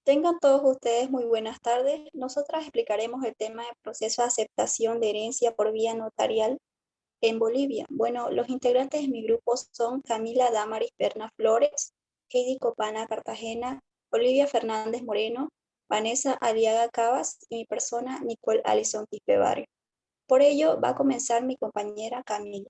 Tengan todos ustedes muy buenas tardes. Nosotras explicaremos el tema del proceso de aceptación de herencia por vía notarial en Bolivia. Bueno, los integrantes de mi grupo son Camila Damaris Berna Flores, Heidi Copana Cartagena, Olivia Fernández Moreno, Vanessa Aliaga Cabas y mi persona Nicole Alison Quispe Barrio. Por ello va a comenzar mi compañera Camila.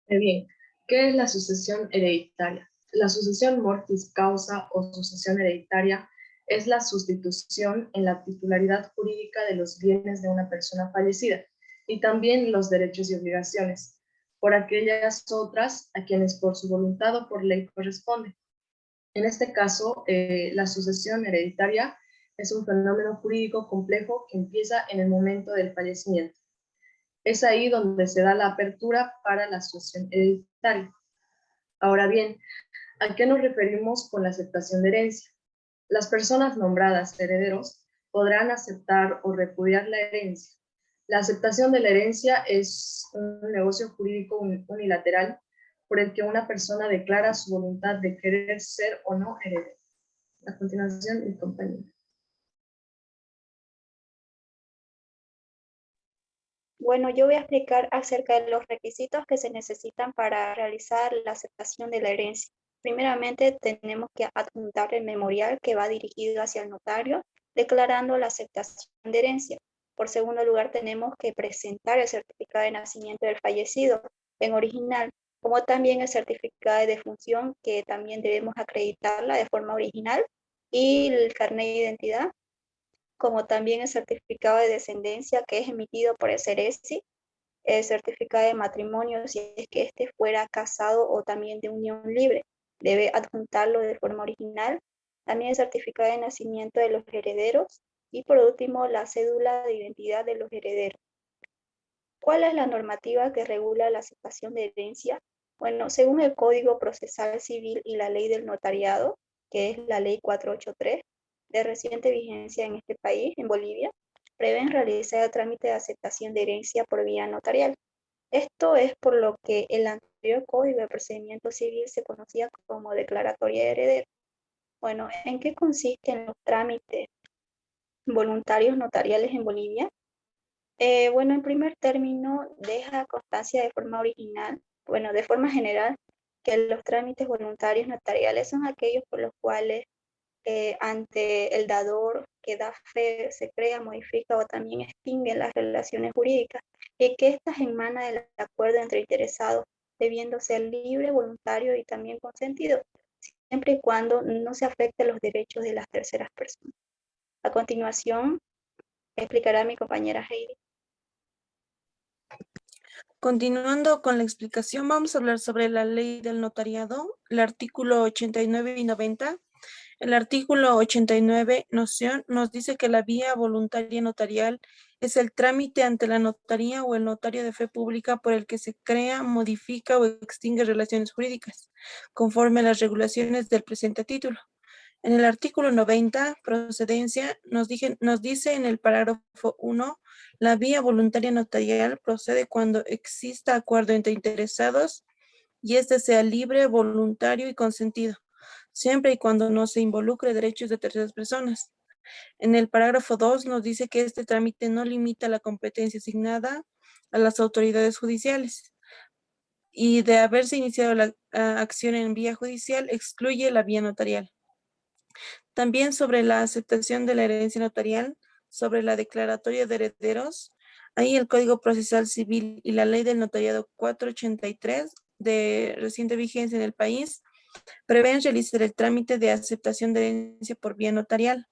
Muy bien, ¿qué es la sucesión hereditaria? La sucesión mortis causa o sucesión hereditaria es la sustitución en la titularidad jurídica de los bienes de una persona fallecida y también los derechos y obligaciones por aquellas otras a quienes por su voluntad o por ley corresponde. En este caso, la sucesión hereditaria es un fenómeno jurídico complejo que empieza en el momento del fallecimiento. Es ahí donde se da la apertura para la sucesión hereditaria. Ahora bien, ¿a qué nos referimos con la aceptación de herencia? Las personas nombradas herederos podrán aceptar o repudiar la herencia. La aceptación de la herencia es un negocio jurídico unilateral por el que una persona declara su voluntad de querer ser o no heredero. A continuación, mi compañero. Bueno, yo voy a explicar acerca de los requisitos que se necesitan para realizar la aceptación de la herencia. Primeramente, tenemos que adjuntar el memorial que va dirigido hacia el notario, declarando la aceptación de herencia. Por segundo lugar, tenemos que presentar el certificado de nacimiento del fallecido en original, como también el certificado de defunción, que también debemos acreditarla de forma original, y el carnet de identidad, como también el certificado de descendencia que es emitido por el CERESI, el certificado de matrimonio si es que éste fuera casado o también de unión libre, debe adjuntarlo de forma original, también el certificado de nacimiento de los herederos y por último la cédula de identidad de los herederos. ¿Cuál es la normativa que regula la aceptación de herencia? Bueno, según el Código Procesal Civil y la Ley del Notariado, que es la Ley 483, de reciente vigencia en este país, en Bolivia, prevén realizar el trámite de aceptación de herencia por vía notarial. Esto es por lo que el anterior Código de Procedimiento Civil se conocía como declaratoria de heredero. Bueno, ¿en qué consisten los trámites voluntarios notariales en Bolivia? Bueno, en primer término, deja constancia de forma original, bueno, de forma general, que los trámites voluntarios notariales son aquellos por los cuales ante el dador que da fe se crea, modifica o también extingue las relaciones jurídicas y que éstas emanan del acuerdo entre interesados, debiendo ser libre, voluntario y también consentido, siempre y cuando no se afecten los derechos de las terceras personas. A continuación, explicará mi compañera Heidi. Continuando con la explicación, vamos a hablar sobre la ley del notariado, el artículo 89 y 90. El artículo 89 nos dice que la vía voluntaria notarial es el trámite ante la notaría o el notario de fe pública por el que se crea, modifica o extingue relaciones jurídicas, conforme a las regulaciones del presente título. En el artículo 90, procedencia, nos dice en el parágrafo 1, la vía voluntaria notarial procede cuando exista acuerdo entre interesados y este sea libre, voluntario y consentido, siempre y cuando no se involucre derechos de terceras personas. En el parágrafo 2 nos dice que este trámite no limita la competencia asignada a las autoridades judiciales y de haberse iniciado la acción en vía judicial excluye la vía notarial. También sobre la aceptación de la herencia notarial, sobre la declaratoria de herederos, ahí el Código Procesal Civil y la Ley del Notariado 483 de reciente vigencia en el país prevén realizar el trámite de aceptación de herencia por vía notarial.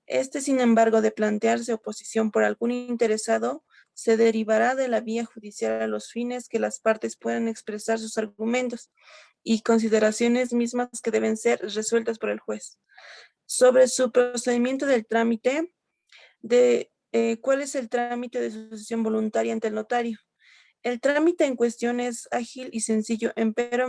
Este, sin embargo, de plantearse oposición por algún interesado, se derivará de la vía judicial a los fines que las partes puedan expresar sus argumentos y consideraciones mismas que deben ser resueltas por el juez. Sobre su procedimiento del trámite, ¿cuál es el trámite de sucesión voluntaria ante el notario? El trámite en cuestión es ágil y sencillo, empero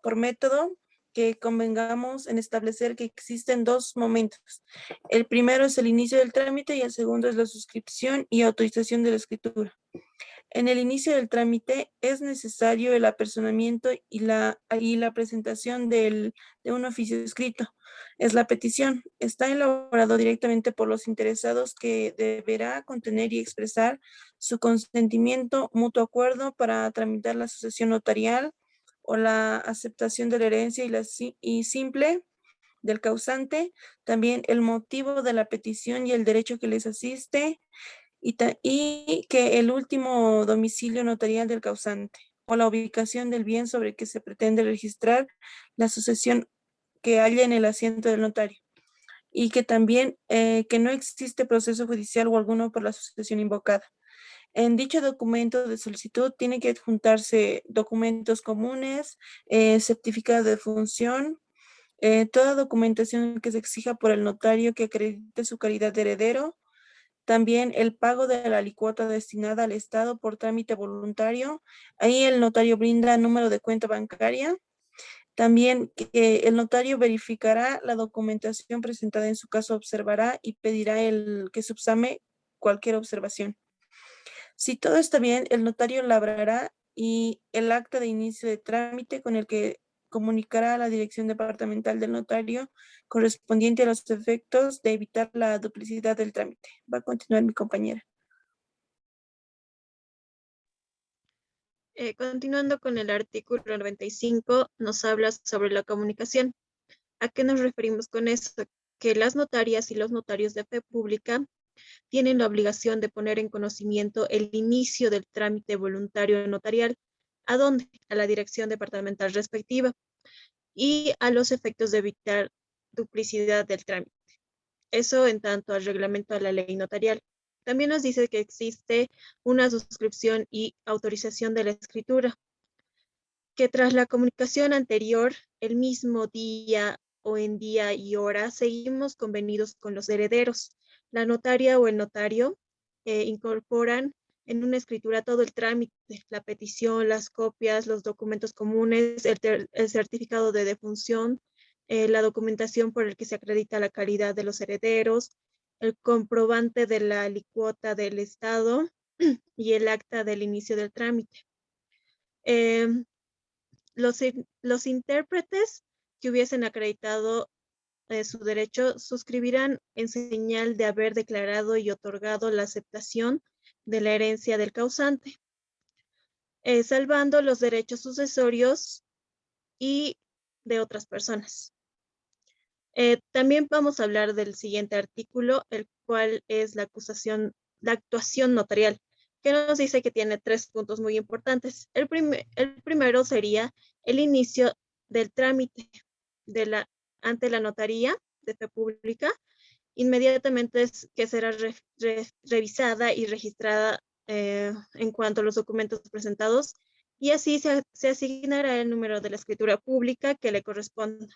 por método que convengamos en establecer que existen dos momentos. El primero es el inicio del trámite y el segundo es la suscripción y autorización de la escritura. En el inicio del trámite es necesario el apersonamiento y la presentación de un oficio escrito. Es la petición. Está elaborado directamente por los interesados que deberá contener y expresar su consentimiento, mutuo acuerdo para tramitar la sucesión notarial o la aceptación de la herencia y simple del causante, también el motivo de la petición y el derecho que les asiste, y que el último domicilio notarial del causante o la ubicación del bien sobre que se pretende registrar la sucesión que haya en el asiento del notario, y que también que no existe proceso judicial o alguno por la sucesión invocada. En dicho documento de solicitud tiene que adjuntarse documentos comunes, certificado de función, toda documentación que se exija por el notario que acredite su calidad de heredero, también el pago de la alicuota destinada al Estado por trámite voluntario. Ahí el notario brinda número de cuenta bancaria. También que el notario verificará la documentación presentada, en su caso observará y pedirá el que subsame cualquier observación. Si todo está bien, el notario labrará y el acta de inicio de trámite con el que comunicará a la dirección departamental del notario correspondiente a los efectos de evitar la duplicidad del trámite. Va a continuar mi compañera. Continuando con el artículo 95, nos habla sobre la comunicación. ¿A qué nos referimos con eso? Que las notarias y los notarios de fe pública tienen la obligación de poner en conocimiento el inicio del trámite voluntario notarial. ¿A dónde? A la dirección departamental respectiva y a los efectos de evitar duplicidad del trámite. Eso en tanto al reglamento a la ley notarial. También nos dice que existe una suscripción y autorización de la escritura, que tras la comunicación anterior, el mismo día o en día y hora, seguimos convenidos con los herederos. La notaria o el notario incorporan en una escritura todo el trámite, la petición, las copias, los documentos comunes, el certificado de defunción, la documentación por el que se acredita la calidad de los herederos, el comprobante de la alicuota del Estado y el acta del inicio del trámite. Los intérpretes que hubiesen acreditado su derecho suscribirán en señal de haber declarado y otorgado la aceptación de la herencia del causante, salvando los derechos sucesorios y de otras personas. También vamos a hablar del siguiente artículo, el cual es la actuación notarial, que nos dice que tiene 3 puntos muy importantes. El primero sería el inicio del trámite ante la notaría de fe pública. Inmediatamente es que será revisada y registrada en cuanto a los documentos presentados, y así se asignará el número de la escritura pública que le corresponda.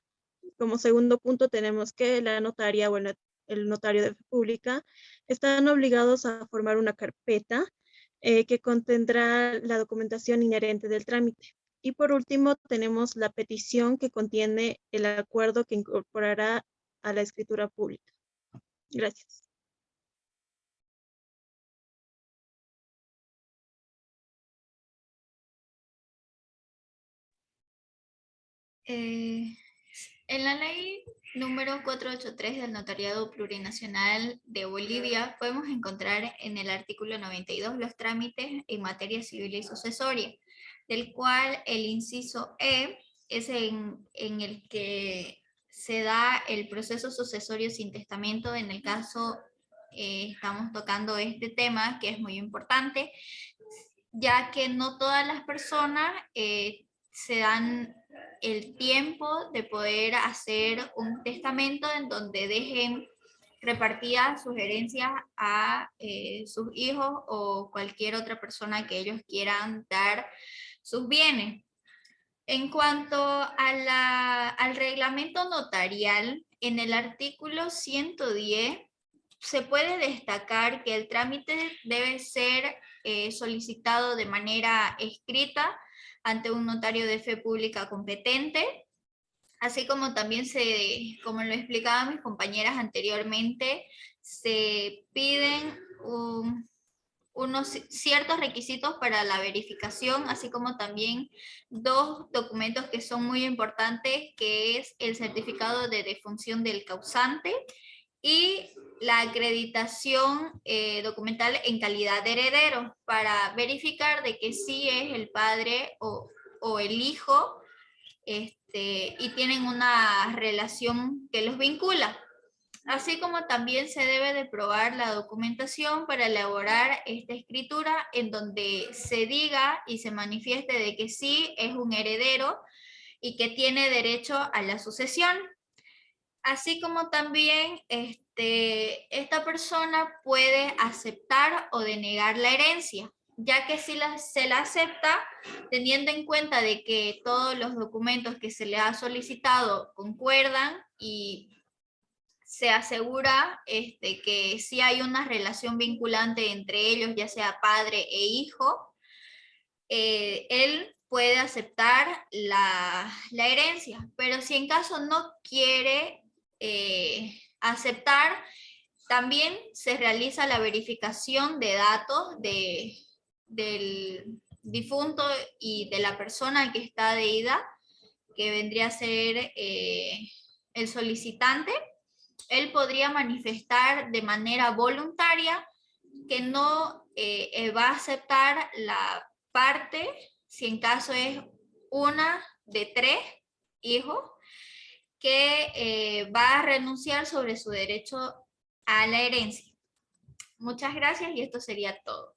Como segundo punto tenemos que la notaria o el notario de fe pública están obligados a formar una carpeta que contendrá la documentación inherente del trámite. Y por último tenemos la petición que contiene el acuerdo que incorporará a la escritura pública. Gracias. En la ley número 483 del Notariado Plurinacional de Bolivia podemos encontrar en el artículo 92 los trámites en materia civil y sucesoria, del cual el inciso E es en el que se da el proceso sucesorio sin testamento. En el caso estamos tocando este tema que es muy importante, ya que no todas las personas se dan el tiempo de poder hacer un testamento en donde dejen repartidas sus herencias a sus hijos o cualquier otra persona que ellos quieran dar sus bienes. En cuanto al reglamento notarial, en el artículo 110 se puede destacar que el trámite debe ser solicitado de manera escrita ante un notario de fe pública competente, así como también como lo explicaban mis compañeras anteriormente, se piden unos ciertos requisitos para la verificación, así como también dos documentos que son muy importantes, que es el certificado de defunción del causante y la acreditación documental en calidad de heredero, para verificar de que sí es el padre o el hijo, y tienen una relación que los vincula. Así como también se debe de probar la documentación para elaborar esta escritura en donde se diga y se manifieste de que sí es un heredero y que tiene derecho a la sucesión. Así como también esta persona puede aceptar o denegar la herencia, ya que si se la acepta, teniendo en cuenta de que todos los documentos que se le ha solicitado concuerdan y se asegura que sí hay una relación vinculante entre ellos, ya sea padre e hijo, él puede aceptar la herencia. Pero si en caso no quiere aceptar, también se realiza la verificación de datos del difunto y de la persona que está deída, que vendría a ser el solicitante. Él podría manifestar de manera voluntaria que no va a aceptar la parte, si en caso es una de 3 hijos, que va a renunciar sobre su derecho a la herencia. Muchas gracias y esto sería todo.